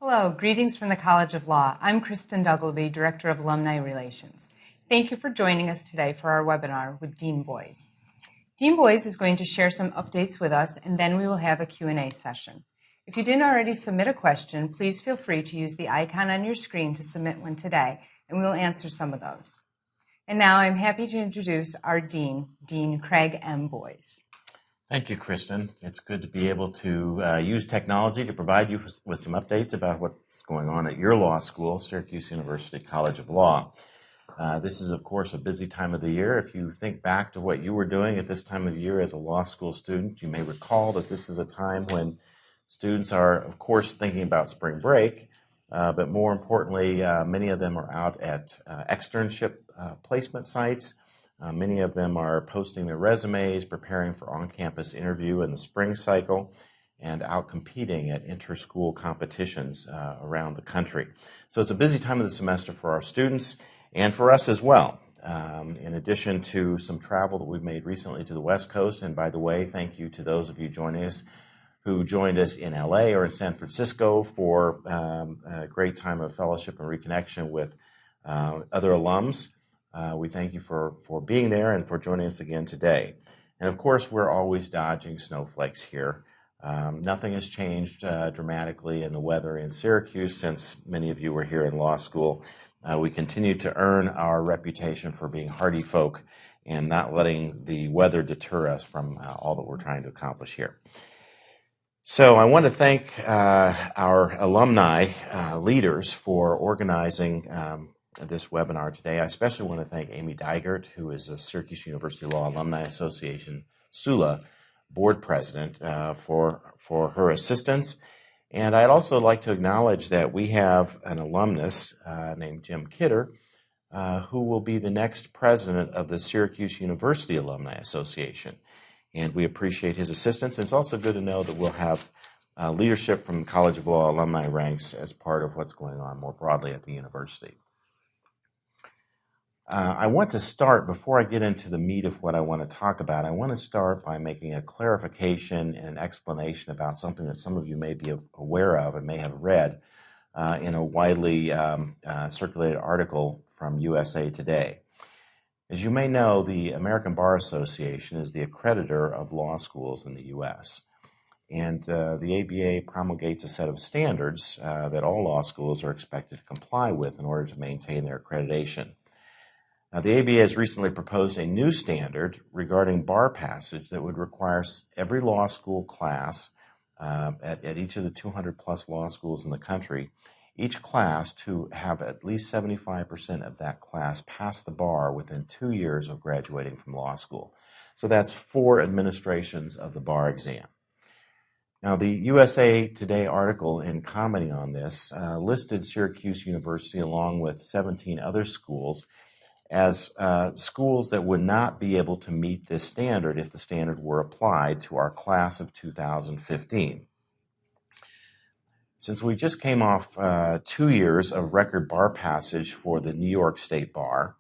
Hello, greetings from the College of Law. I'm Kristen Duggleby, Director of Alumni Relations. Thank you for joining us today for our webinar with Dean Boise. Dean Boise is going to share some updates with us, and then we will have a Q&A session. If you didn't already submit a question, please feel free to use the icon on your screen to submit one today, and we will answer some of those. And now I'm happy to introduce our Dean, Dean Craig M. Boise. Thank you, Kristen. It's good to be able to use technology to provide you with some updates about what's going on at your law school, Syracuse University College of Law. This is, of course, a busy time of the year. If you think back to what you were doing at this time of year as a law school student, you may recall that this is a time when students are, of course, thinking about spring break, but more importantly, many of them are out at externship placement sites. Many of them are posting their resumes, preparing for on-campus interview in the spring cycle, and out competing at inter-school competitions around the country. So it's a busy time of the semester for our students and for us as well. In addition to some travel that we've made recently to the West Coast, and by the way, thank you to those of you joining us who joined us in LA or in San Francisco for a great time of fellowship and reconnection with other alums. We thank you for being there and for joining us again today. And of course, we're always dodging snowflakes here. Nothing has changed dramatically in the weather in Syracuse since many of you were here in law school. We continue to earn our reputation for being hardy folk and not letting the weather deter us from all that we're trying to accomplish here. So I want to thank our alumni leaders for organizing this webinar today. I especially want to thank Amy Digert, who is a Syracuse University Law Alumni Association SULA board president, for her assistance. And I'd also like to acknowledge that we have an alumnus named Jim Kidder, who will be the next president of the Syracuse University Alumni Association. And we appreciate his assistance. And it's also good to know that we'll have leadership from the College of Law alumni ranks as part of what's going on more broadly at the university. I want to start, before I get into the meat of what I want to talk about, I want to start by making a clarification and an explanation about something that some of you may be aware of and may have read in a widely circulated article from USA Today. As you may know, the American Bar Association is the accreditor of law schools in the U.S., and the ABA promulgates a set of standards that all law schools are expected to comply with in order to maintain their accreditation. Now, the ABA has recently proposed a new standard regarding bar passage that would require every law school class at each of the 200-plus law schools in the country, each class to have at least 75% of that class pass the bar within 2 years of graduating from law school. So that's 4 administrations of the bar exam. Now, the USA Today article, in commenting on this, listed Syracuse University along with 17 other schools as schools that would not be able to meet this standard if the standard were applied to our class of 2015. Since we just came off 2 years of record bar passage for the New York State Bar,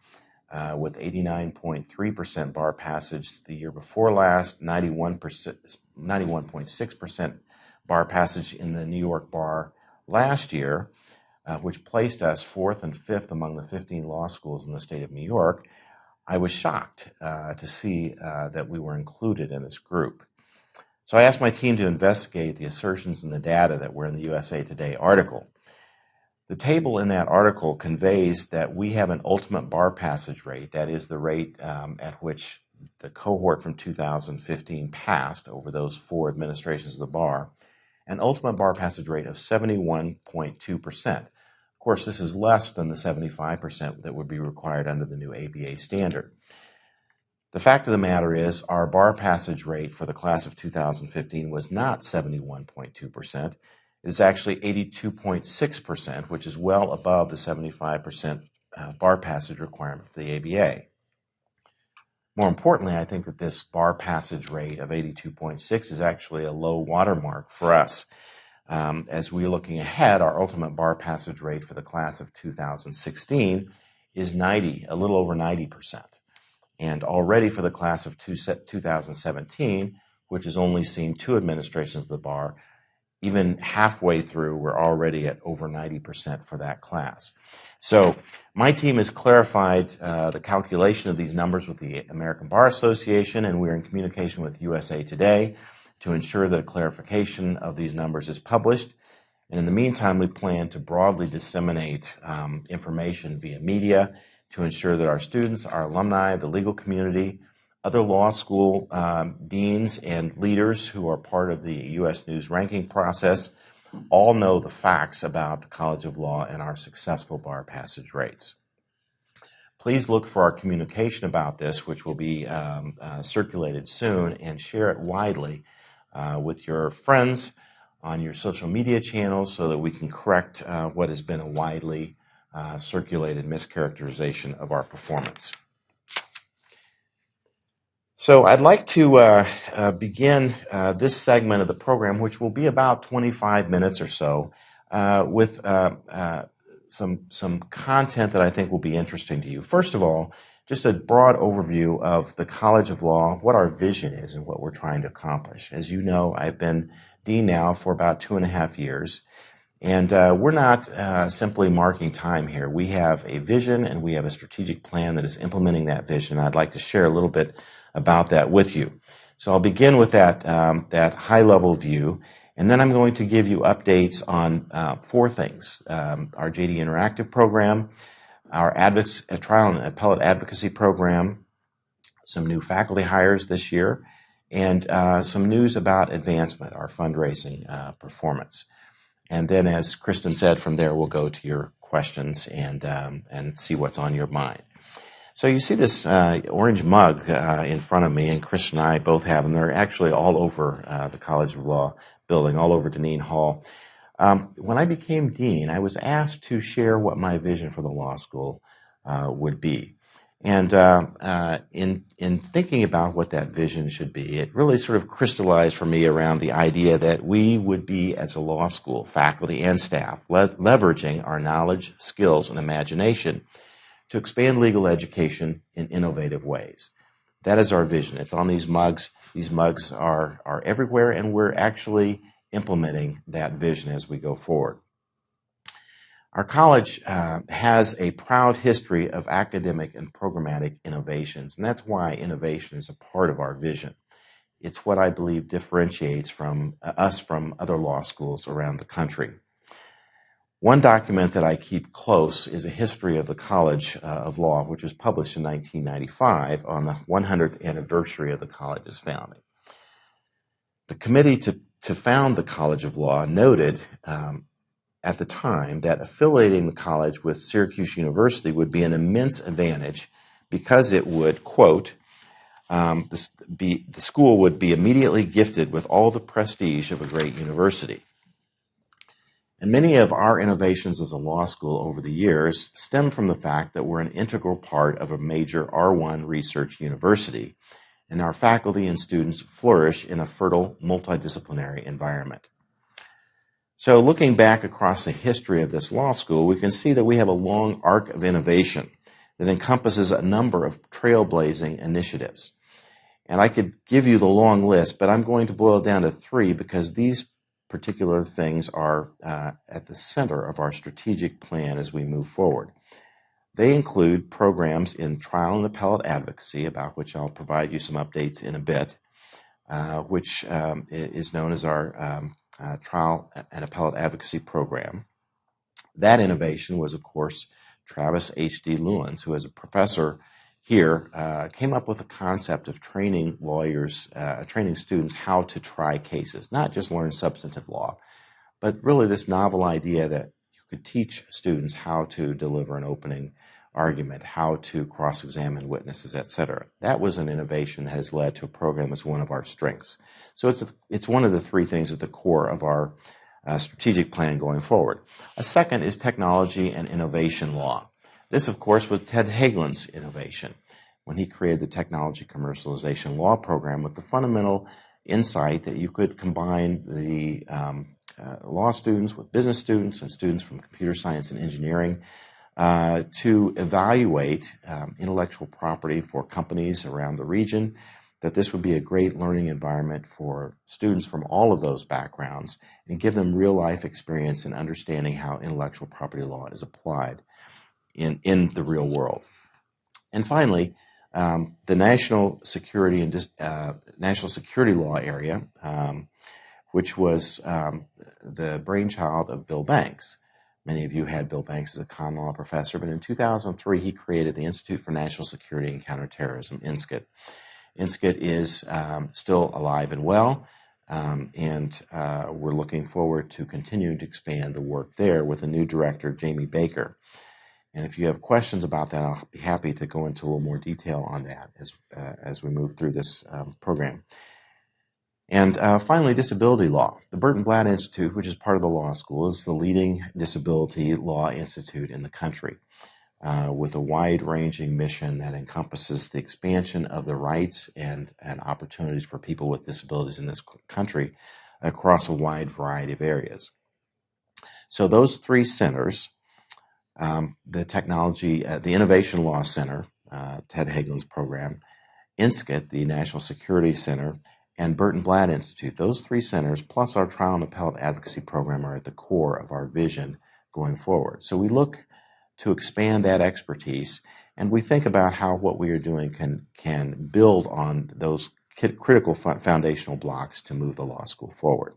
with 89.3% bar passage the year before last, 91.6% bar passage in the New York Bar last year, which placed us 4th and 5th among the 15 law schools in the state of New York, I was shocked to see that we were included in this group. So I asked my team to investigate the assertions and the data that were in the USA Today article. The table in that article conveys that we have an ultimate bar passage rate, that is the rate at which the cohort from 2015 passed over those 4 administrations of the bar, an ultimate bar passage rate of 71.2%. Of course, this is less than the 75% that would be required under the new ABA standard. The fact of the matter is our bar passage rate for the class of 2015 was not 71.2%. It is actually 82.6%, which is well above the 75% bar passage requirement for the ABA. More importantly, I think that this bar passage rate of 82.6 is actually a low watermark for us. As we're looking ahead, our ultimate bar passage rate for the class of 2016 is a little over 90%. And already for the class of 2017, which has only seen 2 administrations of the bar, even halfway through, we're already at over 90% for that class. So my team has clarified the calculation of these numbers with the American Bar Association, and we're in communication with USA Today to ensure that a clarification of these numbers is published. And in the meantime, we plan to broadly disseminate information via media to ensure that our students, our alumni, the legal community, other law school deans and leaders who are part of the U.S. News ranking process all know the facts about the College of Law and our successful bar passage rates. Please look for our communication about this, which will be circulated soon, and share it widely with your friends on your social media channels so that we can correct what has been a widely circulated mischaracterization of our performance. So I'd like to begin this segment of the program, which will be about 25 minutes or so, with some content that I think will be interesting to you. First of all, just a broad overview of the College of Law, what our vision is and what we're trying to accomplish. As you know, I've been dean now for about 2.5 years, and we're not simply marking time here. We have a vision and we have a strategic plan that is implementing that vision. I'd like to share a little bit about that with you. So I'll begin with that high-level view, and then I'm going to give you updates on 4 things: our JD Interactive program, our trial and appellate advocacy program, some new faculty hires this year, and some news about advancement, our fundraising performance. And then, as Kristen said, from there we'll go to your questions and see what's on your mind. So you see this orange mug in front of me, and Chris and I both have them. They're actually all over the College of Law building, all over Dineen Hall. When I became dean, I was asked to share what my vision for the law school would be. And in thinking about what that vision should be, it really sort of crystallized for me around the idea that we would be, as a law school, faculty and staff, leveraging our knowledge, skills, and imagination to expand legal education in innovative ways. That is our vision. It's on these mugs. These mugs are everywhere, and we're actually implementing that vision as we go forward. Our college has a proud history of academic and programmatic innovations, and that's why innovation is a part of our vision. It's what I believe differentiates us from other law schools around the country. One document that I keep close is a history of the College of Law, which was published in 1995 on the 100th anniversary of the college's founding. The committee to found the College of Law noted at the time that affiliating the college with Syracuse University would be an immense advantage because it would, quote, the school would be immediately gifted with all the prestige of a great university. And many of our innovations as a law school over the years stem from the fact that we're an integral part of a major R1 research university, and our faculty and students flourish in a fertile, multidisciplinary environment. So looking back across the history of this law school, we can see that we have a long arc of innovation that encompasses a number of trailblazing initiatives. And I could give you the long list, but I'm going to boil it down to 3 because these particular things are at the center of our strategic plan as we move forward. They include programs in trial and appellate advocacy, about which I'll provide you some updates in a bit, which is known as our trial and appellate advocacy program. That innovation was, of course, Travis H.D. Lewins, who is a professor here, came up with a concept of training lawyers, training students how to try cases, not just learn substantive law, but really this novel idea that you could teach students how to deliver an opening argument, how to cross-examine witnesses, etc. That was an innovation that has led to a program that's one of our strengths. So it's one of the 3 things at the core of our strategic plan going forward. A second is technology and innovation law. This, of course, was Ted Hagelin's innovation when he created the Technology Commercialization Law Program with the fundamental insight that you could combine the law students with business students and students from computer science and engineering to evaluate intellectual property for companies around the region that this would be a great learning environment for students from all of those backgrounds and give them real-life experience in understanding how intellectual property law is applied in the real world. And finally, the national security law area, which was the brainchild of Bill Banks. Many of you had Bill Banks as a common law professor, but in 2003 he created the Institute for National Security and Counterterrorism, INSCT. INSCT is still alive and well, and we're looking forward to continuing to expand the work there with a new director, Jamie Baker. And if you have questions about that, I'll be happy to go into a little more detail on that as we move through this program. And finally, disability law. The Burton Blatt Institute, which is part of the law school, is the leading disability law institute in the country, with a wide-ranging mission that encompasses the expansion of the rights and opportunities for people with disabilities in this country across a wide variety of areas. So those three centers, the Innovation Law Center, Ted Hagelin's program, INSCT, the National Security Center, and Burton Blatt Institute, those three centers, plus our Trial and Appellate Advocacy Program, are at the core of our vision going forward. So we look to expand that expertise, and we think about how what we are doing can build on those critical foundational blocks to move the law school forward.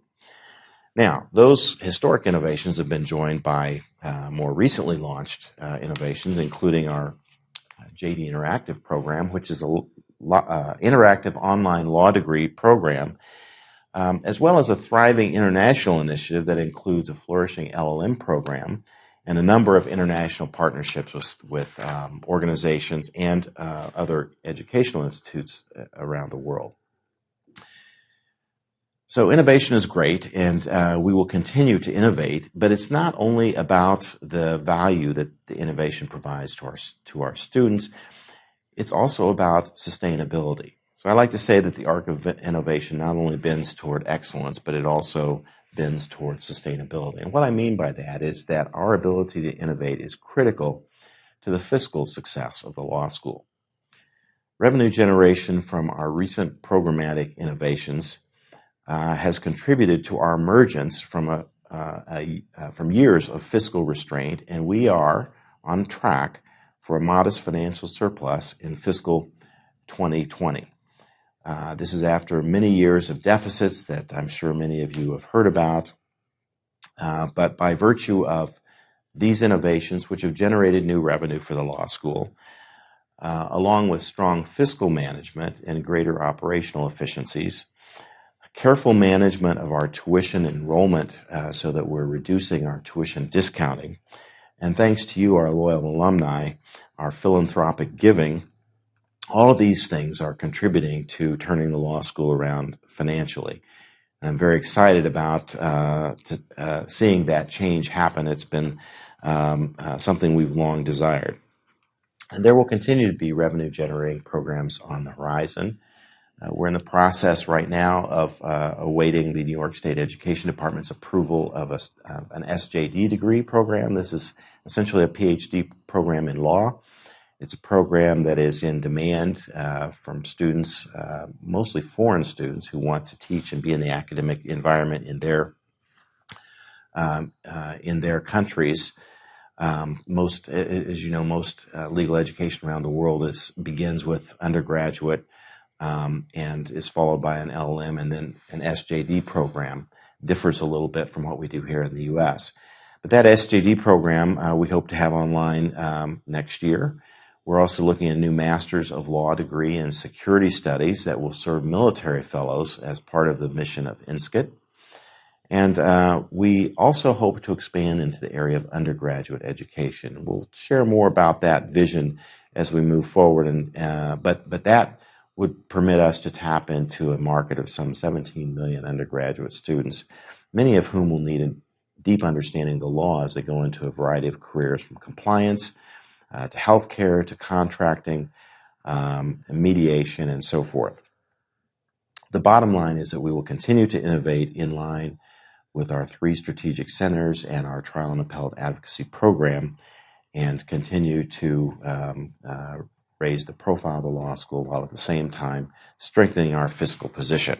Now, those historic innovations have been joined by more recently launched innovations, including our JD Interactive program, which is a interactive online law degree program, as well as a thriving international initiative that includes a flourishing LLM program and a number of international partnerships with organizations and other educational institutes around the world. So innovation is great, and we will continue to innovate, but it's not only about the value that the innovation provides to our students, it's also about sustainability. So I like to say that the arc of innovation not only bends toward excellence, but it also bends toward sustainability. And what I mean by that is that our ability to innovate is critical to the fiscal success of the law school. Revenue generation from our recent programmatic innovations has contributed to our emergence from years of fiscal restraint, and we are on track for a modest financial surplus in fiscal 2020. This is after many years of deficits that I'm sure many of you have heard about, but by virtue of these innovations, which have generated new revenue for the law school, along with strong fiscal management and greater operational efficiencies, careful management of our tuition enrollment so that we're reducing our tuition discounting, and thanks to you, our loyal alumni, our philanthropic giving, all of these things are contributing to turning the law school around financially. And I'm very excited about seeing that change happen. It's been something we've long desired. And there will continue to be revenue-generating programs on the horizon. We're in the process right now of awaiting the New York State Education Department's approval of an SJD degree program. This is essentially a PhD program in law. It's a program that is in demand from students, mostly foreign students, who want to teach and be in the academic environment in their countries. Most legal education around the world begins with undergraduate and is followed by an LLM and then an SJD program. Differs a little bit from what we do here in the U.S. But that SJD program we hope to have online next year. We're also looking at a new Master's of Law degree in Security Studies that will serve military fellows as part of the mission of INSCT. And we also hope to expand into the area of undergraduate education. We'll share more about that vision as we move forward, but that would permit us to tap into a market of some 17 million undergraduate students, many of whom will need a deep understanding of the law as they go into a variety of careers, from compliance to healthcare to contracting, mediation, and so forth. The bottom line is that we will continue to innovate in line with our 3 strategic centers and our Trial and Appellate Advocacy Program, and continue to raise the profile of the law school while at the same time strengthening our fiscal position.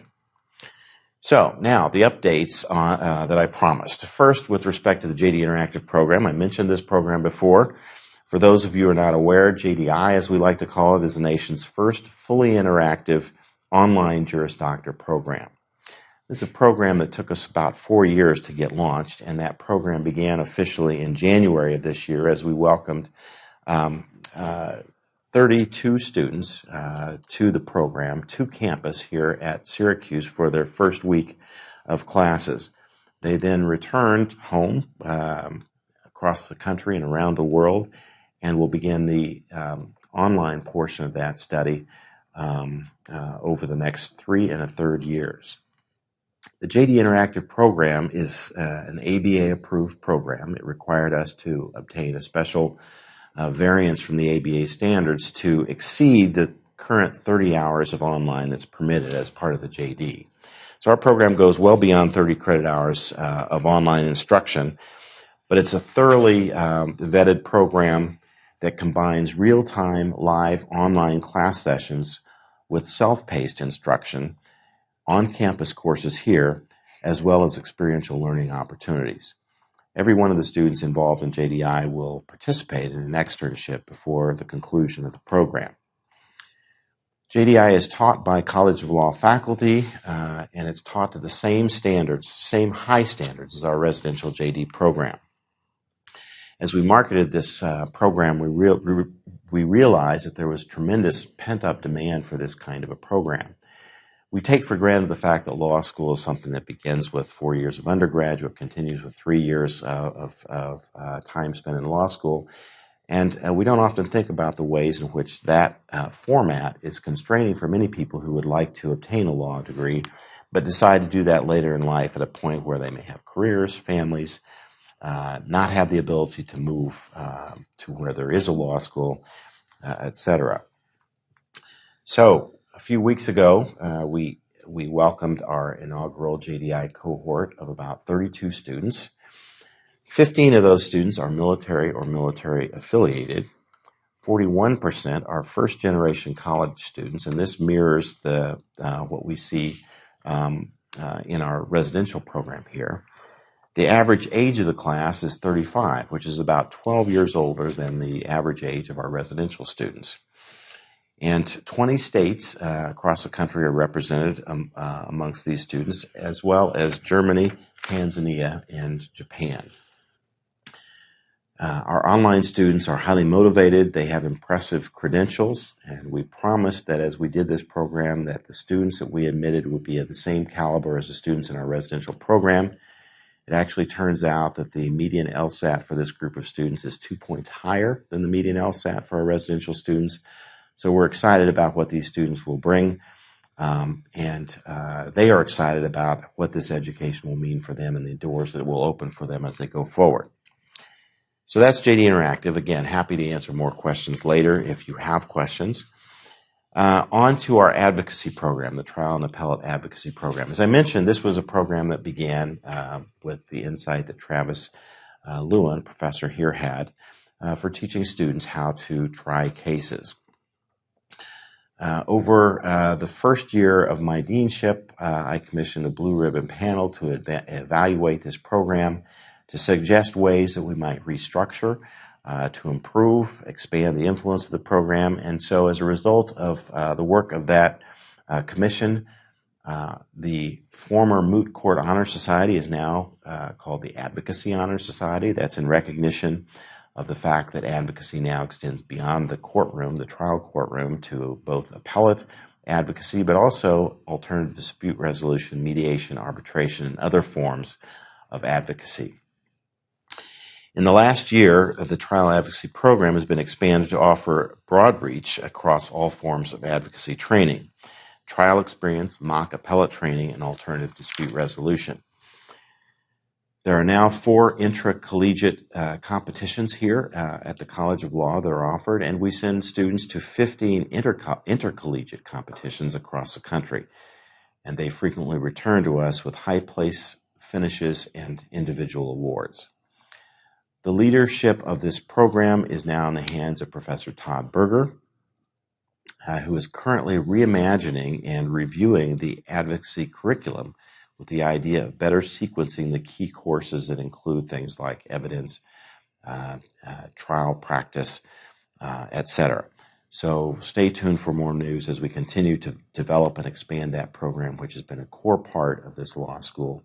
So now the updates that I promised. First, with respect to the JD Interactive program, I mentioned this program before. For those of you who are not aware, JDI, as we like to call it, is the nation's first fully interactive online Juris Doctor program. This is a program that took us about 4 years to get launched, and that program began officially in January of this year as we welcomed 32 students to the program, to campus here at Syracuse for their first week of classes. They then returned home across the country and around the world, and will begin the online portion of that study over the next 3 1/3 years. The JD Interactive program is an ABA-approved program. It required us to obtain a special variance from the ABA standards to exceed the current 30 hours of online that's permitted as part of the JD. So our program goes well beyond 30 credit hours of online instruction, but it's a thoroughly vetted program that combines real-time live online class sessions with self-paced instruction, on-campus courses here, as well as experiential learning opportunities. Every one of the students involved in JDI will participate in an externship before the conclusion of the program. JDI is taught by College of Law faculty, and it's taught to the same standards, same high standards as our residential JD program. As we marketed this program, we realized that there was tremendous pent-up demand for this kind of a program. We take for granted the fact that law school is something that begins with 4 years of undergraduate, continues with 3 years of time spent in law school, and we don't often think about the ways in which that format is constraining for many people who would like to obtain a law degree, but decide to do that later in life at a point where they may have careers, families, not have the ability to move to where there is a law school, etc. So, a few weeks ago, we welcomed our inaugural JDI cohort of about 32 students. 15 of those students are military or military affiliated. 41% are first-generation college students, and this mirrors what we see in our residential program here. The average age of the class is 35, which is about 12 years older than the average age of our residential students. And 20 states across the country are represented amongst these students, as well as Germany, Tanzania, and Japan. Our online students are highly motivated. They have impressive credentials, and we promised that as we did this program that the students that we admitted would be of the same caliber as the students in our residential program. It actually turns out that the median LSAT for this group of students is 2 points higher than the median LSAT for our residential students. So we're excited about what these students will bring, and they are excited about what this education will mean for them and the doors that it will open for them as they go forward. So that's JD Interactive. Again, happy to answer more questions later if you have questions. On to our advocacy program, the Trial and Appellate Advocacy Program. As I mentioned, this was a program that began with the insight that Travis Lewin, a professor here, had for teaching students how to try cases. Over the first year of my deanship, I commissioned a blue ribbon panel to evaluate this program, to suggest ways that we might restructure, to improve, expand the influence of the program. And so as a result of the work of that commission, the former Moot Court Honor Society is now called the Advocacy Honor Society. That's in recognition of the fact that advocacy now extends beyond the courtroom, the trial courtroom, to both appellate advocacy, but also alternative dispute resolution, mediation, arbitration, and other forms of advocacy. In the last year, the Trial Advocacy Program has been expanded to offer broad reach across all forms of advocacy training: trial experience, mock appellate training, and alternative dispute resolution. There are now 4 intracollegiate competitions here at the College of Law that are offered, and we send students to 15 intercollegiate competitions across the country, and they frequently return to us with high place finishes and individual awards. The leadership of this program is now in the hands of Professor Todd Berger. who is currently reimagining and reviewing the advocacy curriculum with the idea of better sequencing the key courses that include things like evidence, trial practice, etc. So stay tuned for more news as we continue to develop and expand that program, which has been a core part of this law school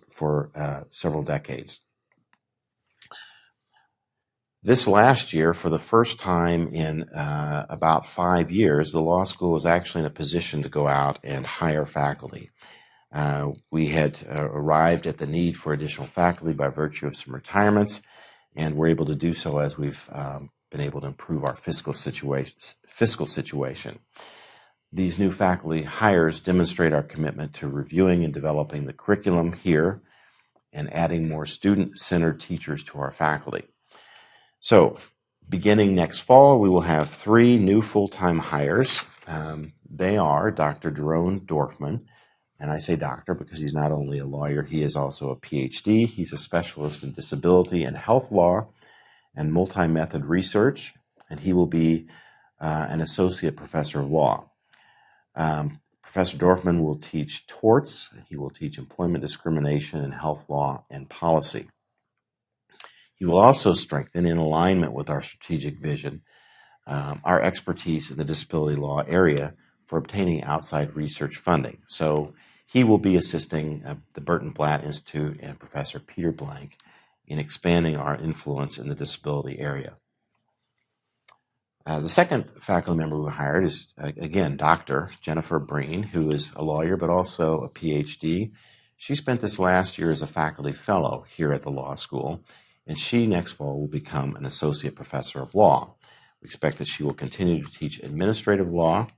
for several decades. This last year, for the first time in about 5 years, the law school was actually in a position to go out and hire faculty. We had arrived at the need for additional faculty by virtue of some retirements, and we're able to do so as we've been able to improve our fiscal situation. These new faculty hires demonstrate our commitment to reviewing and developing the curriculum here and adding more student-centered teachers to our faculty. So, beginning next fall, we will have 3 new full-time hires. They are Dr. Jerome Dorfman, and I say doctor because he's not only a lawyer, he is also a PhD. He's a specialist in disability and health law and multi-method research, and he will be an associate professor of law. Professor Dorfman will teach torts, he will teach employment discrimination and health law and policy. He will also strengthen, in alignment with our strategic vision, our expertise in the disability law area for obtaining outside research funding. So he will be assisting the Burton Blatt Institute and Professor Peter Blank in expanding our influence in the disability area. The second faculty member we hired is, again, Dr. Jennifer Breen, who is a lawyer but also a PhD. She spent this last year as a faculty fellow here at the law school, and she next fall will become an associate professor of law. We expect that she will continue to teach administrative law,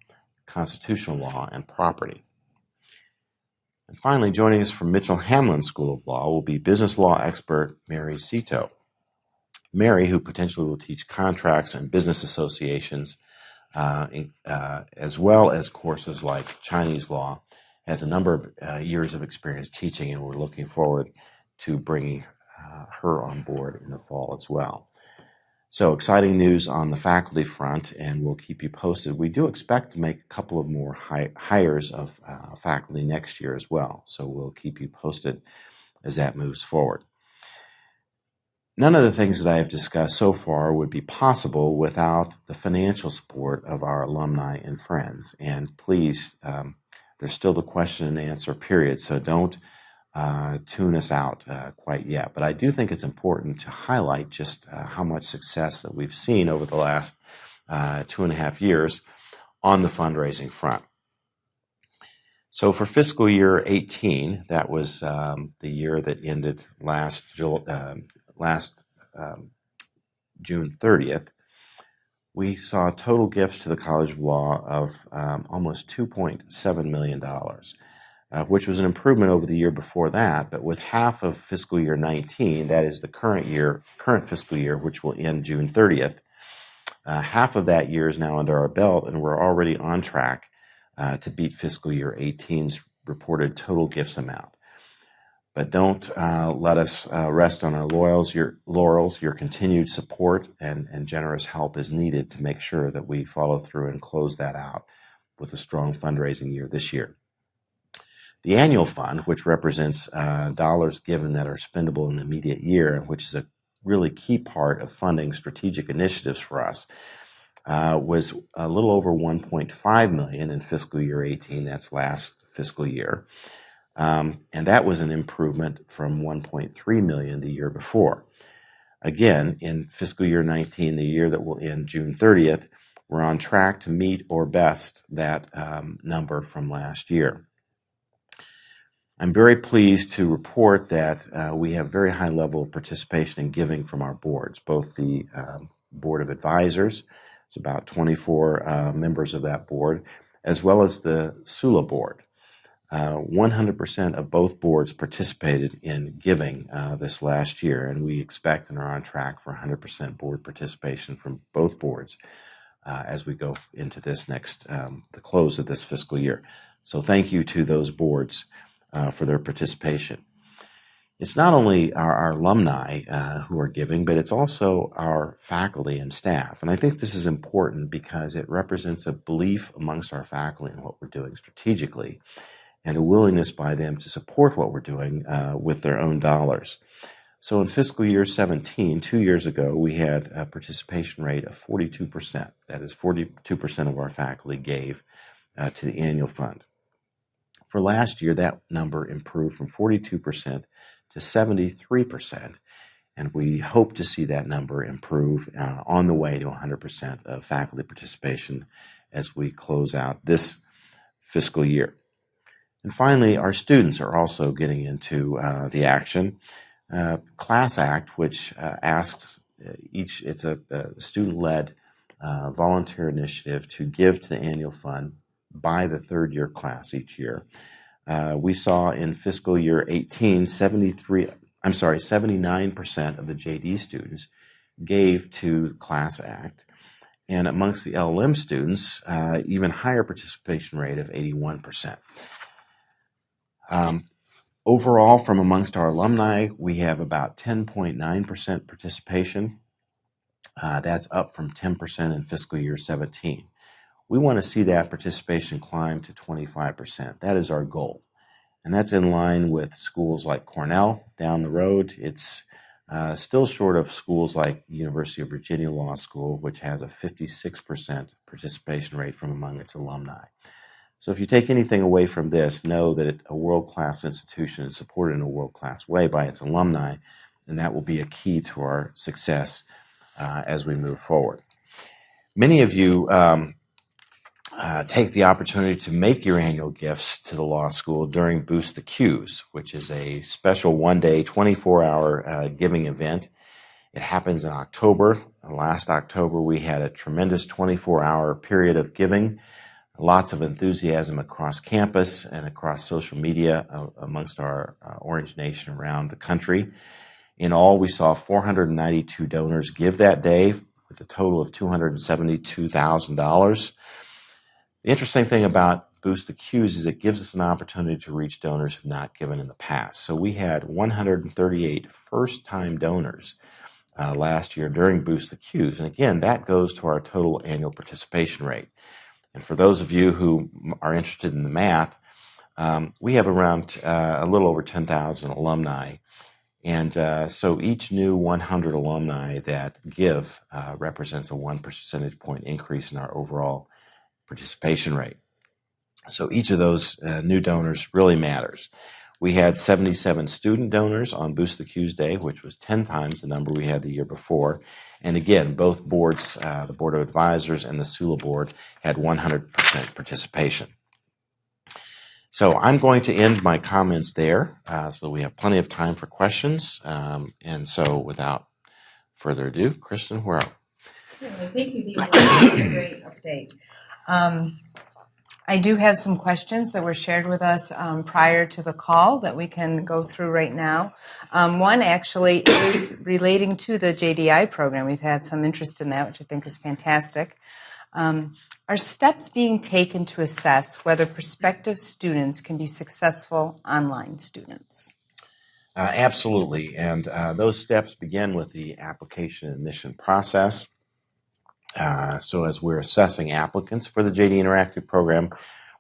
constitutional law, and property. And finally, joining us from Mitchell Hamlin School of Law will be business law expert Mary Cito. Mary, who potentially will teach contracts and business associations, as well as courses like Chinese law, has a number of years of experience teaching, and we're looking forward to bringing her on board in the fall as well. So exciting news on the faculty front, and we'll keep you posted. We do expect to make a couple of more hires of faculty next year as well, so we'll keep you posted as that moves forward. None of the things that I have discussed so far would be possible without the financial support of our alumni and friends. And please, there's still the question and answer period, so don't tune us out quite yet. But I do think it's important to highlight just how much success that we've seen over the last 2.5 years on the fundraising front. So for fiscal year 18, that was the year that ended last June 30th, we saw total gifts to the College of Law of almost $2.7 million, which was an improvement over the year before that. But with half of fiscal year 19, that is the current fiscal year, which will end June 30th, half of that year is now under our belt, and we're already on track to beat fiscal year 18's reported total gifts amount. But don't let us rest on our laurels. Your continued support and generous help is needed to make sure that we follow through and close that out with a strong fundraising year this year. The annual fund, which represents dollars given that are spendable in the immediate year, and which is a really key part of funding strategic initiatives for us, was a little over $1.5 million in fiscal year 18. That's last fiscal year. And that was an improvement from $1.3 million the year before. Again, in fiscal year 19, the year that will end June 30th, we're on track to meet or best that number from last year. I'm very pleased to report that we have very high level of participation and giving from our boards, both the Board of Advisors, it's about 24 members of that board, as well as the SULA board. 100% of both boards participated in giving this last year, and we expect and are on track for 100% board participation from both boards as we go into this next, the close of this fiscal year. So thank you to those boards for their participation. It's not only our alumni who are giving, but it's also our faculty and staff. And I think this is important because it represents a belief amongst our faculty in what we're doing strategically and a willingness by them to support what we're doing with their own dollars. So in fiscal year 17, 2 years ago, we had a participation rate of 42%. That is 42% of our faculty gave to the annual fund. For last year, that number improved from 42% to 73%, and we hope to see that number improve on the way to 100% of faculty participation as we close out this fiscal year. And finally, our students are also getting into the action. Class Act, which asks it's a student-led volunteer initiative to give to the annual fund by the third year class each year. We saw in fiscal year 18, 79% of the JD students gave to the Class Act. And amongst the LLM students, even higher participation rate of 81%. Overall, from amongst our alumni, we have about 10.9% participation. That's up from 10% in fiscal year 17. We want to see that participation climb to 25%. That is our goal. And that's in line with schools like Cornell down the road. It's still short of schools like University of Virginia Law School, which has a 56% participation rate from among its alumni. So if you take anything away from this, know that a world-class institution is supported in a world-class way by its alumni, and that will be a key to our success as we move forward. Many of you take the opportunity to make your annual gifts to the law school during Boost the Q's, which is a special one-day, 24-hour giving event. It happens in October. Last October, we had a tremendous 24-hour period of giving, lots of enthusiasm across campus and across social media amongst our Orange Nation around the country. In all, we saw 492 donors give that day with a total of $272,000. The interesting thing about Boost the Q's is it gives us an opportunity to reach donors who have not given in the past. So we had 138 first-time donors last year during Boost the Q's. And again, that goes to our total annual participation rate. And for those of you who are interested in the math, we have around a little over 10,000 alumni. And so each new 100 alumni that give represents a 1 percentage point increase in our overall participation rate. So each of those new donors really matters. We had 77 student donors on Boost the Q's Day, which was 10 times the number we had the year before. And again, both boards, the Board of Advisors and the SULA Board, had 100% participation. So I'm going to end my comments there so we have plenty of time for questions. And so without further ado, Kristen, where are we? Thank you, Dean. That's a great update. I do have some questions that were shared with us prior to the call that we can go through right now. One actually is relating to the JDI program. We've had some interest in that, which I think is fantastic. Are steps being taken to assess whether prospective students can be successful online students? Absolutely. And those steps begin with the application and admission process. So as we're assessing applicants for the JD Interactive program,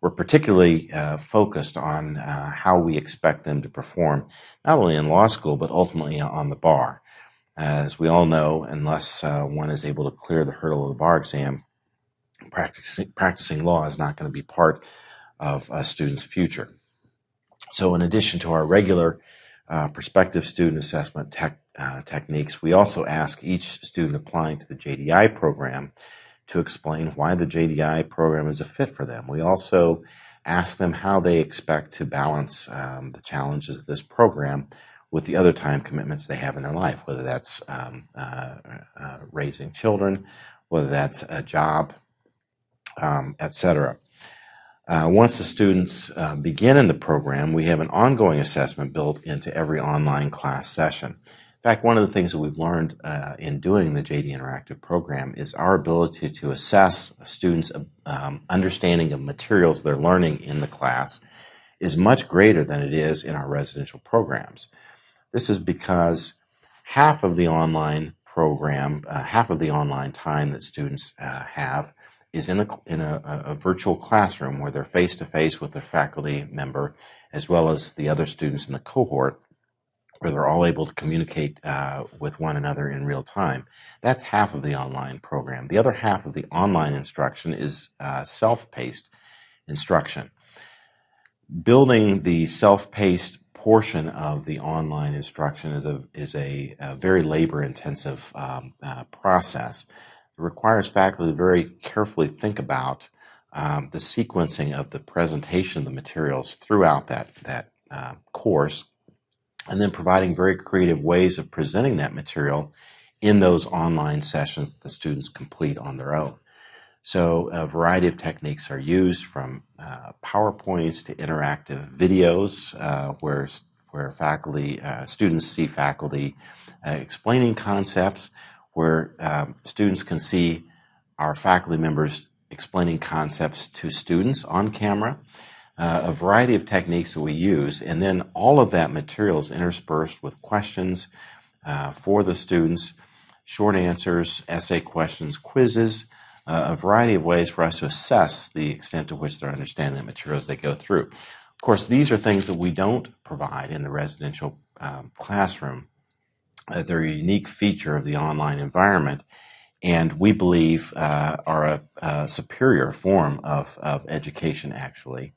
we're particularly focused on how we expect them to perform, not only in law school, but ultimately on the bar. As we all know, unless one is able to clear the hurdle of the bar exam, practicing law is not going to be part of a student's future. So in addition to our regular prospective student assessment techniques, we also ask each student applying to the JDI program to explain why the JDI program is a fit for them. We also ask them how they expect to balance the challenges of this program with the other time commitments they have in their life, whether that's raising children, whether that's a job, etc. Once the students begin in the program, we have an ongoing assessment built into every online class session. In fact, one of the things that we've learned in doing the JD Interactive program is our ability to assess a student's understanding of materials they're learning in the class is much greater than it is in our residential programs. This is because half of the online program, half of the online time that students have is in a virtual classroom where they're face-to-face with their faculty member as well as the other students in the cohort, where they're all able to communicate with one another in real time. That's half of the online program. The other half of the online instruction is self-paced instruction. Building the self-paced portion of the online instruction is a very labor-intensive process. It requires faculty to very carefully think about the sequencing of the presentation of the materials throughout that course, and then providing very creative ways of presenting that material in those online sessions that the students complete on their own. So a variety of techniques are used, from PowerPoints to interactive videos, where faculty students see faculty explaining concepts, where students can see our faculty members explaining concepts to students on camera. A variety of techniques that we use, and then all of that material is interspersed with questions for the students, short answers, essay questions, quizzes, a variety of ways for us to assess the extent to which they're understanding the materials they go through. Of course, these are things that we don't provide in the residential classroom. They're a unique feature of the online environment, and we believe are a superior form of education, actually,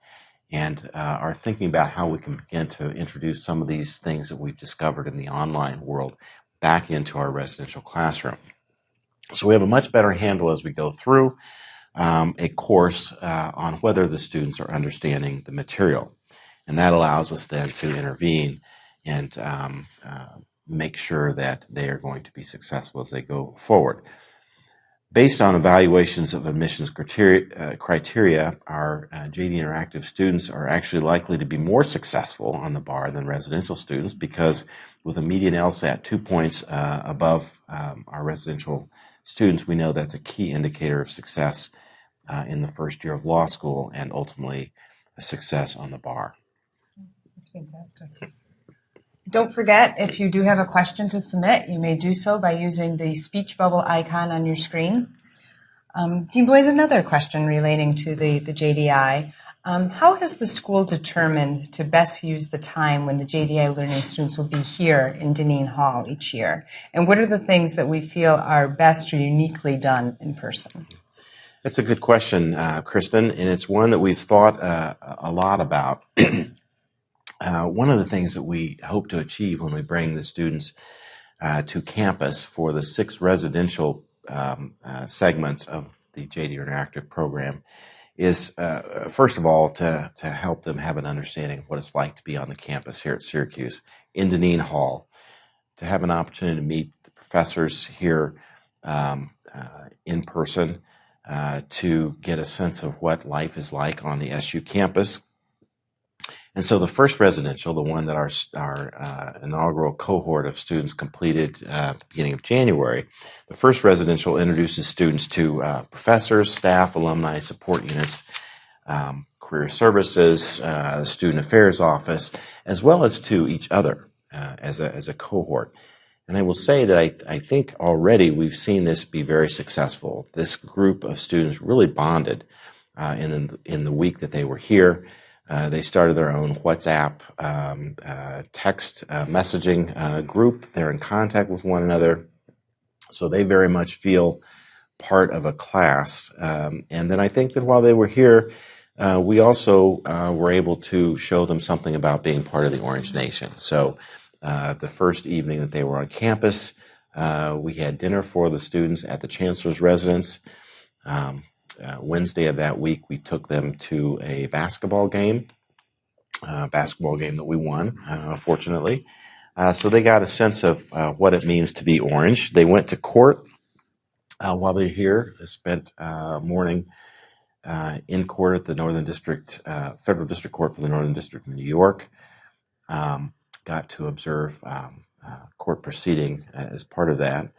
and are thinking about how we can begin to introduce some of these things that we've discovered in the online world back into our residential classroom. So we have a much better handle as we go through a course on whether the students are understanding the material. And that allows us then to intervene and make sure that they are going to be successful as they go forward. Based on evaluations of admissions criteria, our JD Interactive students are actually likely to be more successful on the bar than residential students, because with a median LSAT 2 points above our residential students, we know that's a key indicator of success in the first year of law school and ultimately a success on the bar. That's fantastic. Don't forget, if you do have a question to submit, you may do so by using the speech bubble icon on your screen. Dean Boyes, another question relating to the JDI. How has the school determined to best use the time when the JDI learning students will be here in Dineen Hall each year? And what are the things that we feel are best or uniquely done in person? That's a good question, Kristen, and it's one that we've thought a lot about. One of the things that we hope to achieve when we bring the students to campus for the 6 residential segments of the JD Interactive program is, first of all, to help them have an understanding of what it's like to be on the campus here at Syracuse in Dineen Hall, to have an opportunity to meet the professors here in person, to get a sense of what life is like on the SU campus. And so the first residential, the one that our inaugural cohort of students completed at the beginning of January, the first residential introduces students to professors, staff, alumni, support units, career services, the student affairs office, as well as to each other as a cohort. And I will say that I think already we've seen this be very successful. This group of students really bonded in the week that they were here. They started their own WhatsApp text messaging group. They're in contact with one another, so they very much feel part of a class. And then I think that while they were here, we also were able to show them something about being part of the Orange Nation. So the first evening that they were on campus, we had dinner for the students at the Chancellor's residence. Wednesday of that week, we took them to a basketball game that we won, fortunately. So they got a sense of what it means to be orange. They went to court while they were here. They spent morning in court at the Northern District, Federal District Court for the Northern District of New York. Got to observe court proceeding as part of that.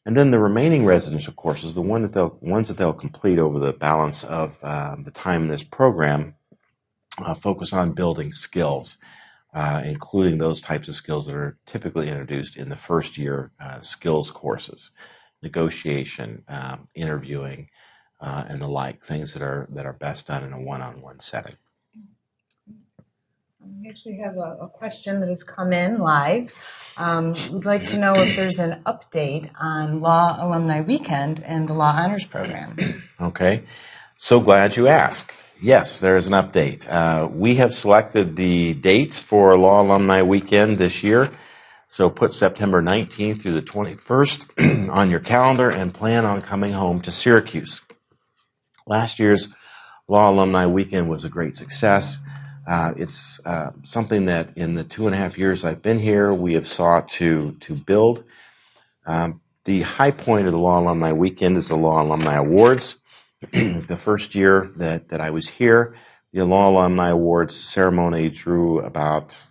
And then the remaining residential courses, the ones that they'll complete over the balance of the time in this program, focus on building skills. including those types of skills that are typically introduced in the first year skills courses, negotiation, interviewing, and the like, things that are best done in a one-on-one setting. We actually have a question that has come in live. We'd like to know if there's an update on Law Alumni Weekend and the Law Honors Program. Okay, so glad you asked. Yes, there is an update. We have selected the dates for Law Alumni Weekend this year, so put September 19th through the 21st on your calendar and plan on coming home to Syracuse. Last year's Law Alumni Weekend was a great success. It's something that in the 2.5 years I've been here, we have sought to build. The high point of the Law Alumni Weekend is the Law Alumni Awards. The first year that I was here, the Law Alumni Awards ceremony drew about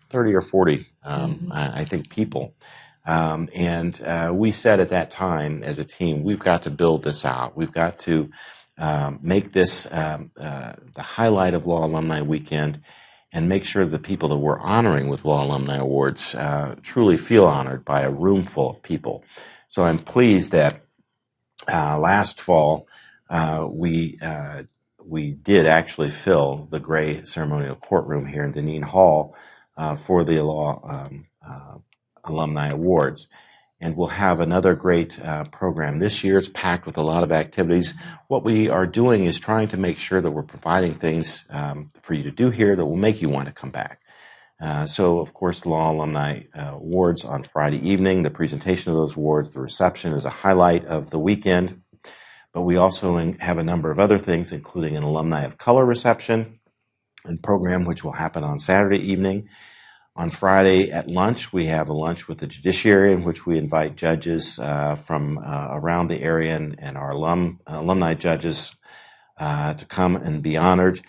30 or 40, I think, people. And we said at that time as a team, we've got to build this out. We've got to make this the highlight of Law Alumni Weekend and make sure the people that we're honoring with Law Alumni Awards truly feel honored by a room full of people. So I'm pleased that last fall we did actually fill the gray ceremonial courtroom here in Deneen Hall for the Law Alumni Awards. And we'll have another great program this year. It's packed with a lot of activities. What we are doing is trying to make sure that we're providing things for you to do here that will make you want to come back. So, of course, the Law Alumni Awards on Friday evening, the presentation of those awards, the reception is a highlight of the weekend. But we also have a number of other things, including an Alumni of Color reception and program, which will happen on Saturday evening. On Friday at lunch, we have a lunch with the judiciary in which we invite judges from around the area and our alumni judges to come and be honored.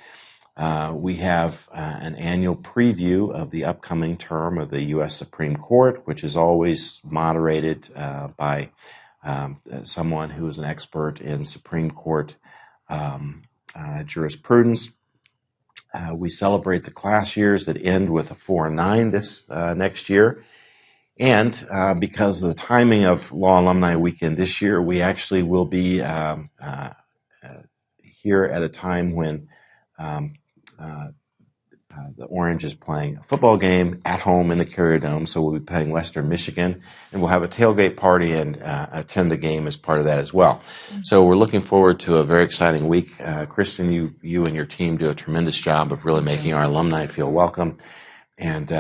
We have an annual preview of the upcoming term of the U.S. Supreme Court, which is always moderated by someone who is an expert in Supreme Court jurisprudence. We celebrate the class years that end with a 4 and 9 this next year. And because of the timing of Law Alumni Weekend this year, we actually will be here at a time when the Orange is playing a football game at home in the Carrier Dome, so we'll be playing Western Michigan, and we'll have a tailgate party and attend the game as part of that as well. So we're looking forward to a very exciting week. Kristen, you and your team do a tremendous job of really making our alumni feel welcome and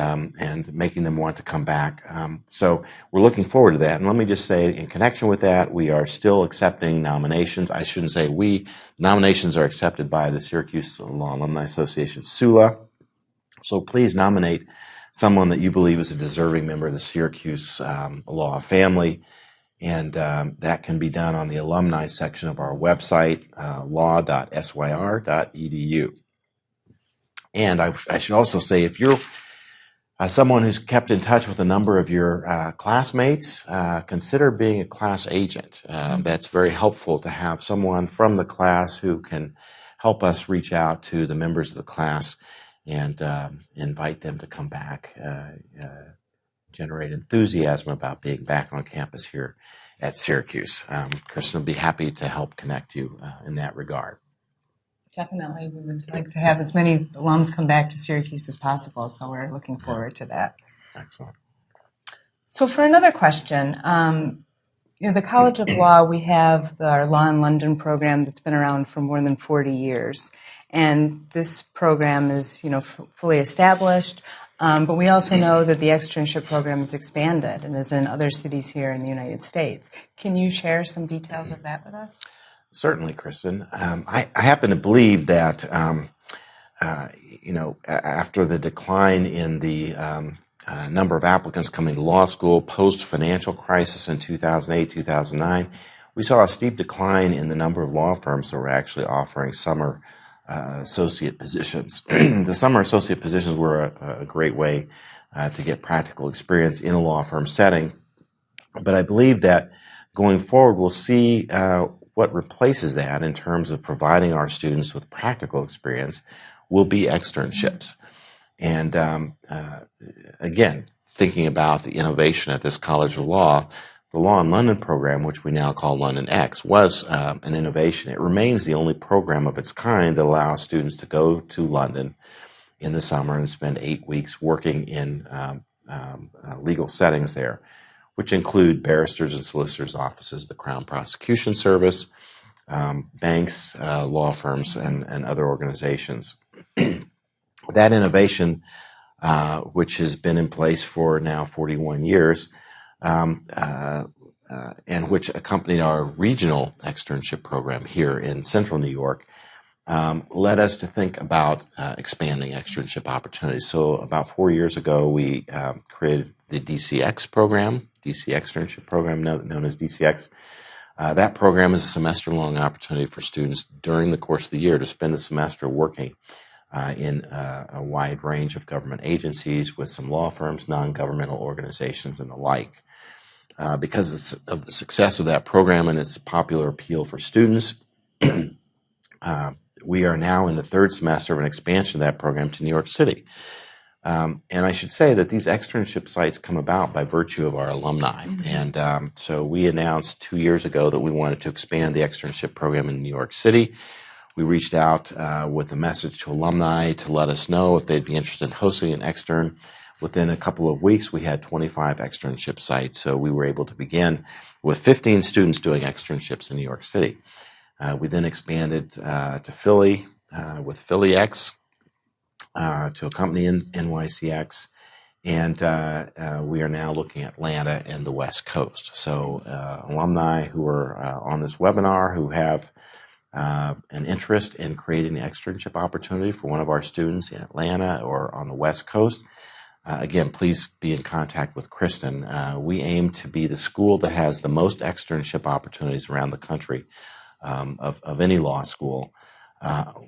making them want to come back. So we're looking forward to that. And let me just say, in connection with that, we are still accepting nominations. I shouldn't say we. Nominations are accepted by the Syracuse Law Alumni Association, SULA. So please nominate someone that you believe is a deserving member of the Syracuse law family. And that can be done on the alumni section of our website, law.syr.edu. And I should also say, if you're someone who's kept in touch with a number of your classmates, consider being a class agent. That's very helpful to have someone from the class who can help us reach out to the members of the class and invite them to come back, generate enthusiasm about being back on campus here at Syracuse. Kristen will be happy to help connect you in that regard. Definitely. We would like to have as many alums come back to Syracuse as possible, so we're looking forward to that. Excellent. So for another question, the College of Law, we have our Law in London program that's been around for more than 40 years. And this program is, fully established, but we also know that the externship program has expanded and is in other cities here in the United States. Can you share some details of that with us? Certainly, Kristen. I happen to believe that, after the decline in the number of applicants coming to law school post-financial crisis in 2008, 2009, we saw a steep decline in the number of law firms that were actually offering summer associate positions. The summer associate positions were a great way to get practical experience in a law firm setting. But I believe that going forward, we'll see what replaces that in terms of providing our students with practical experience will be externships. And again, thinking about the innovation at this College of Law, the Law in London program, which we now call London X, was an innovation. It remains the only program of its kind that allows students to go to London in the summer and spend 8 weeks working in legal settings there, which include barristers and solicitors' offices, the Crown Prosecution Service, banks, law firms, and other organizations. That innovation, which has been in place for now 41 years, and which accompanied our regional externship program here in central New York, led us to think about expanding externship opportunities. So about 4 years ago, we created the DCX program, DC Externship Program, known as DCX. That program is a semester-long opportunity for students during the course of the year to spend the semester working in a wide range of government agencies with some law firms, non-governmental organizations, and the like. Because of the success of that program and its popular appeal for students, we are now in the third semester of an expansion of that program to New York City. And I should say that these externship sites come about by virtue of our alumni. Mm-hmm. And so we announced 2 years ago that we wanted to expand the externship program in New York City. We reached out with a message to alumni to let us know if they'd be interested in hosting an extern. Within a couple of weeks, we had 25 externship sites, so we were able to begin with 15 students doing externships in New York City. We then expanded to Philly with PhillyX, to accompany NYCX, and we are now looking at Atlanta and the West Coast. So alumni who are on this webinar who have an interest in creating an externship opportunity for one of our students in Atlanta or on the West Coast, again, please be in contact with Kristen. We aim to be the school that has the most externship opportunities around the country of any law school,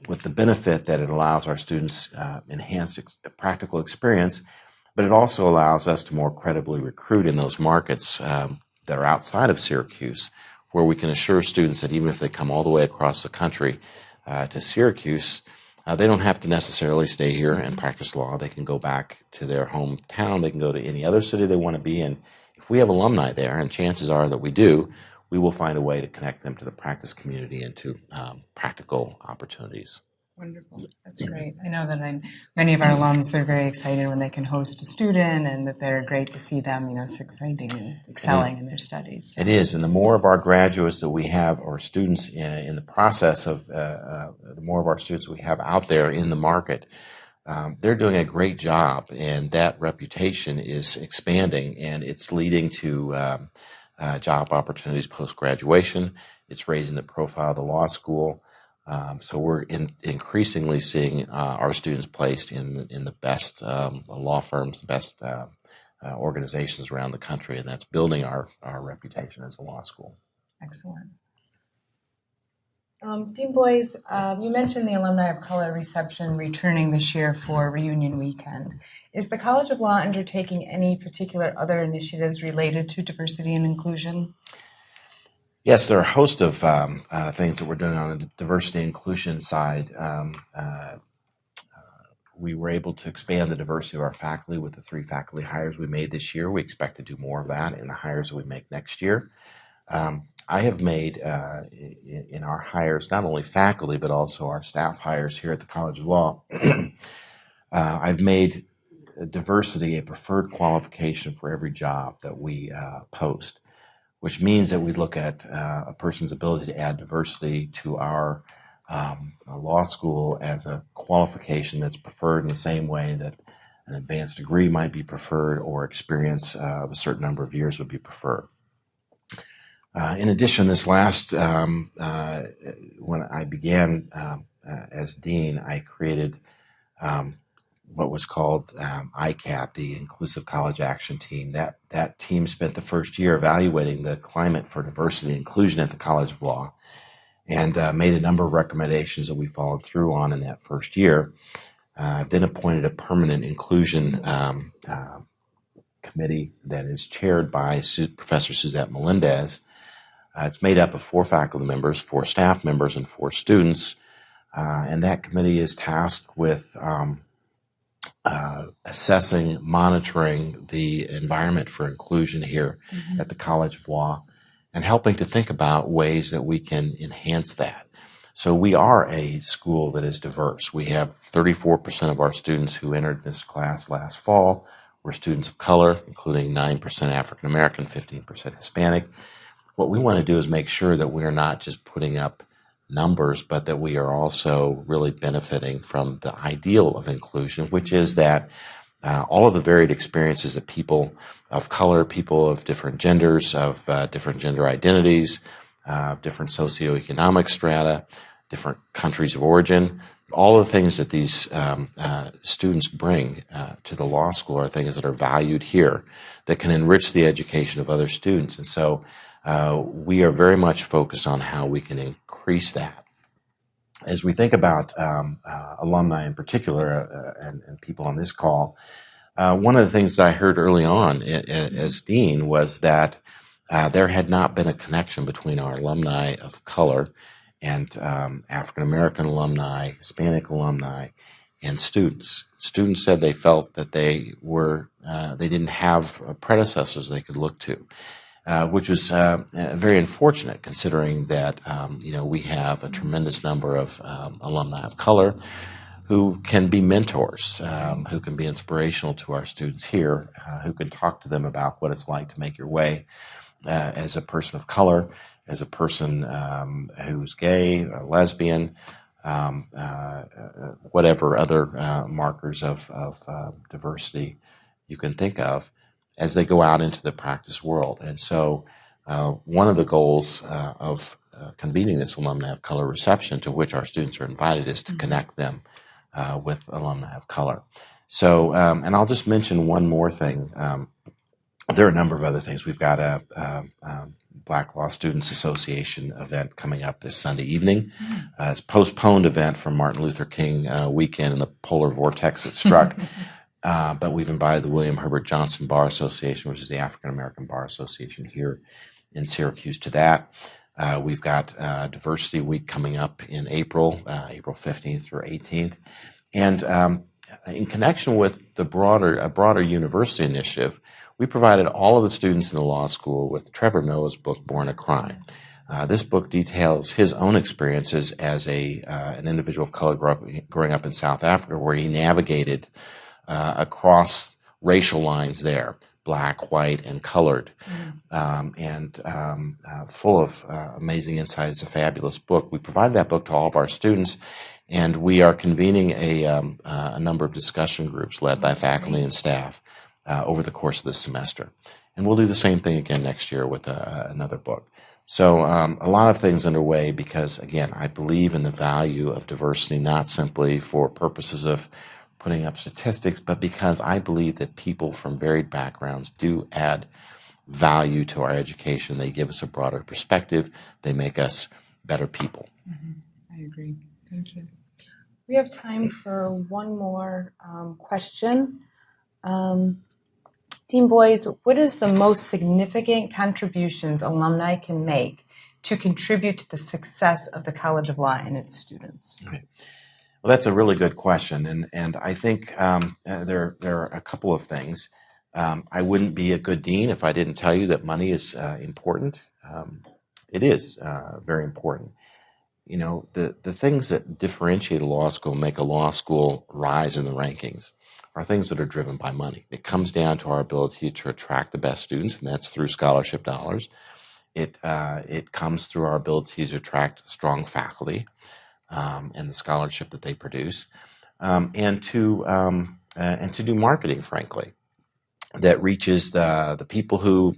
with the benefit that it allows our students enhanced practical experience, but it also allows us to more credibly recruit in those markets that are outside of Syracuse, where we can assure students that even if they come all the way across the country to Syracuse, they don't have to necessarily stay here and practice law. They can go back to their hometown. They can go to any other city they want to be in. If we have alumni there, and chances are that we do, we will find a way to connect them to the practice community and to practical opportunities. Wonderful. That's great. I know that many of our alums, they're very excited when they can host a student, and that they're great to see them, succeeding and excelling in their studies. It is, and the more of our graduates that we have, or students in the process of, the more of our students we have out there in the market, they're doing a great job, and that reputation is expanding, and it's leading to job opportunities post-graduation. It's raising the profile of the law school. So we're increasingly seeing our students placed in the best law firms, the best organizations around the country, and that's building our reputation as a law school. Excellent. Dean Boyes, you mentioned the Alumni of Color reception returning this year for Reunion Weekend. Is the College of Law undertaking any particular other initiatives related to diversity and inclusion? Yes, there are a host of things that we're doing on the diversity and inclusion side. We were able to expand the diversity of our faculty with the 3 faculty hires we made this year. We expect to do more of that in the hires that we make next year. I have made in our hires not only faculty but also our staff hires here at the College of Law. I've made diversity a preferred qualification for every job that we post, which means that we look at a person's ability to add diversity to our law school as a qualification that's preferred in the same way that an advanced degree might be preferred or experience of a certain number of years would be preferred. In addition, this last, when I began as dean, I created what was called ICAT, the Inclusive College Action Team. That team spent the first year evaluating the climate for diversity and inclusion at the College of Law, and made a number of recommendations that we followed through on in that first year. Then appointed a permanent inclusion committee that is chaired by Professor Suzette Melendez. It's made up of 4 faculty members, 4 staff members, and 4 students, and that committee is tasked with assessing, monitoring the environment for inclusion here at the College of Law, and helping to think about ways that we can enhance that. So we are a school that is diverse. We have 34% of our students who entered this class last fall were students of color, including 9% African American, 15% Hispanic. What we want to do is make sure that we are not just putting up numbers, but that we are also really benefiting from the ideal of inclusion, which is that all of the varied experiences that people of color, people of different genders, of different gender identities, different socioeconomic strata, different countries of origin, all the things that these students bring to the law school are things that are valued here that can enrich the education of other students. And so we are very much focused on how we can increase that. As we think about alumni in particular and people on this call, one of the things that I heard early on as dean was that there had not been a connection between our alumni of color and African American alumni, Hispanic alumni, and students. Students said they felt that they didn't have predecessors they could look to. Which was very unfortunate, considering that we have a tremendous number of alumni of color who can be mentors, who can be inspirational to our students here, who can talk to them about what it's like to make your way as a person of color, as a person who's gay, or lesbian, whatever other markers of diversity you can think of, as they go out into the practice world. And so one of the goals of convening this alumni of color reception, to which our students are invited, is to connect them with alumni of color. So, and I'll just mention one more thing. There are a number of other things. We've got a Black Law Students Association event coming up this Sunday evening. It's a postponed event from Martin Luther King weekend and the polar vortex that struck. But we've invited the William Herbert Johnson Bar Association, which is the African American Bar Association here in Syracuse, to that. We've got Diversity Week coming up in April, April 15th through 18th. And in connection with a broader university initiative, we provided all of the students in the law school with Trevor Noah's book, Born a Crime. This book details his own experiences as an individual of color growing up in South Africa, where he navigated across racial lines there, black, white, and colored, and full of amazing insight. It's a fabulous book. We provided that book to all of our students, and we are convening a number of discussion groups led by faculty and staff over the course of this semester. And we'll do the same thing again next year with another book. So a lot of things underway because, again, I believe in the value of diversity, not simply for purposes of putting up statistics, but because I believe that people from varied backgrounds do add value to our education. They give us a broader perspective. They make us better people. I agree. Thank you. We have time for one more question. Dean Boyes, what is the most significant contributions alumni can make to contribute to the success of the College of Law and its students? Right. Well, that's a really good question, and I think there are a couple of things. I wouldn't be a good dean if I didn't tell you that money is important. It is very important. You know, the things that differentiate a law school, make a law school rise in the rankings, are things that are driven by money. It comes down to our ability to attract the best students, and that's through scholarship dollars. It comes through our ability to attract strong faculty and the scholarship that they produce, and to do marketing, frankly, that reaches the people who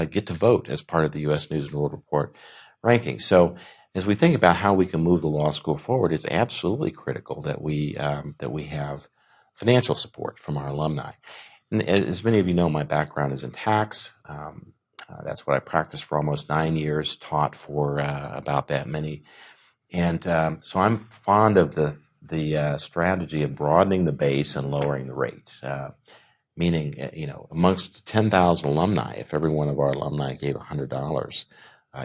get to vote as part of the U.S. News and World Report ranking. So, as we think about how we can move the law school forward, it's absolutely critical that we have financial support from our alumni. And as many of you know, my background is in tax. That's what I practiced for almost 9 years, taught for about that many. And so I'm fond of the strategy of broadening the base and lowering the rates, meaning, amongst 10,000 alumni, if every one of our alumni gave $100,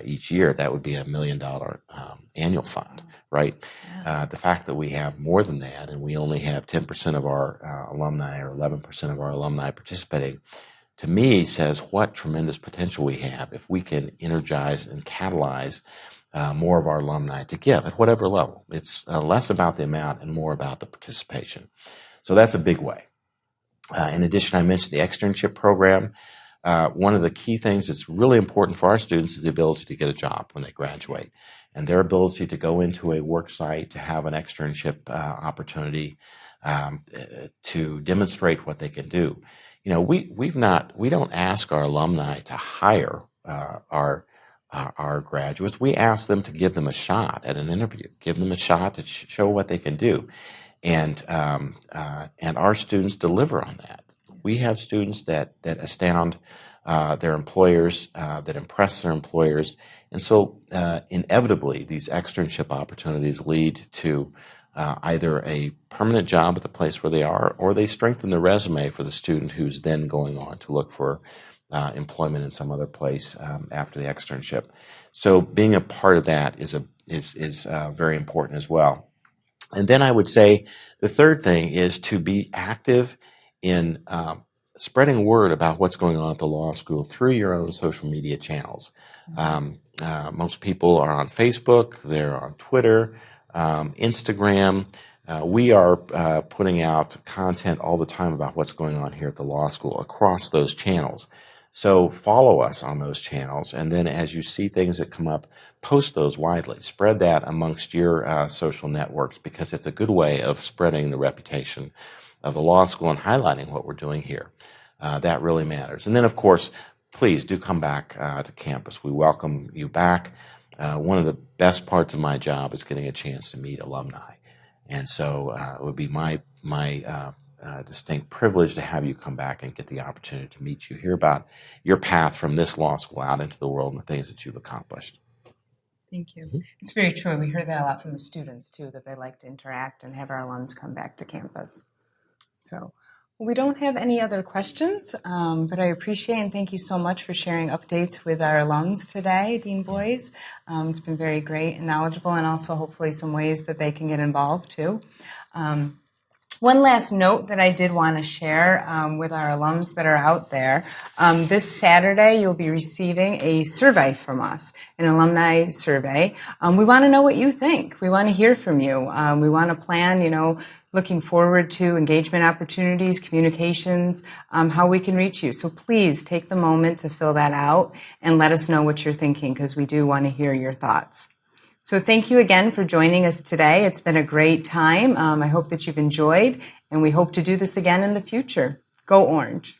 each year, that would be $1 million annual fund, right? The fact that we have more than that and we only have 10% of our alumni or 11% of our alumni participating, to me says what tremendous potential we have if we can energize and catalyze more of our alumni to give at whatever level. It's less about the amount and more about the participation. So that's a big way. In addition, I mentioned the externship program. One of the key things that's really important for our students is the ability to get a job when they graduate, and their ability to go into a work site, to have an externship opportunity, to demonstrate what they can do. You know, we don't ask our alumni to hire our graduates. We ask them to give them a shot at an interview, give them a shot to show what they can do, and our students deliver on that. We have students that astound their employers, that impress their employers, and so inevitably these externship opportunities lead to either a permanent job at the place where they are, or they strengthen the resume for the student who's then going on to look for employment in some other place after the externship. So being a part of that is very important as well. And then I would say the third thing is to be active in spreading word about what's going on at the law school through your own social media channels. Most people are on Facebook, they're on Twitter, Instagram. We are putting out content all the time about what's going on here at the law school across those channels. So follow us on those channels, and then as you see things that come up, post those widely. Spread that amongst your social networks, because it's a good way of spreading the reputation of the law school and highlighting what we're doing here. That really matters. And then, of course, please do come back to campus. We welcome you back. One of the best parts of my job is getting a chance to meet alumni. And so it would be my distinct privilege to have you come back and get the opportunity to meet you, hear about your path from this law school out into the world and the things that you've accomplished. Thank you. It's very true. We hear that a lot from the students, too, that they like to interact and have our alums come back to campus. So we don't have any other questions, but I appreciate and thank you so much for sharing updates with our alums today, Dean Boyes. It's been very great and knowledgeable, and also hopefully some ways that they can get involved, too. One last note that I did want to share with our alums that are out there. This Saturday, you'll be receiving a survey from us, an alumni survey. We want to know what you think. We want to hear from you. We want to plan, looking forward to engagement opportunities, communications, how we can reach you. So please take the moment to fill that out and let us know what you're thinking, because we do want to hear your thoughts. So thank you again for joining us today. It's been a great time. I hope that you've enjoyed, and we hope to do this again in the future. Go Orange.